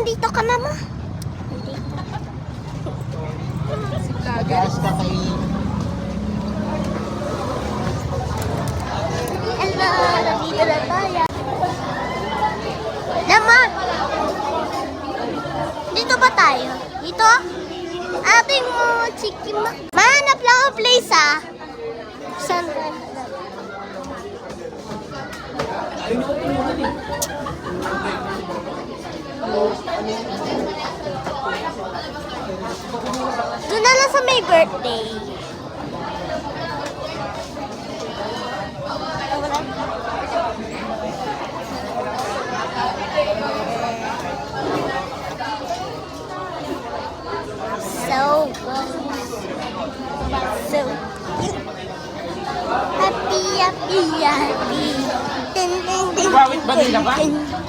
nandito ka, mama. Gas ka kay... Hello, nandito na tayo. Naman! Dito ba tayo? Dito? Ating mo, chicken ma... Mahanap lang ang place, ah. Saan? Doon na lang sa may birthday. So happy, happy, happy. Ding, ding, ding, Wawit ba nila ba? ding.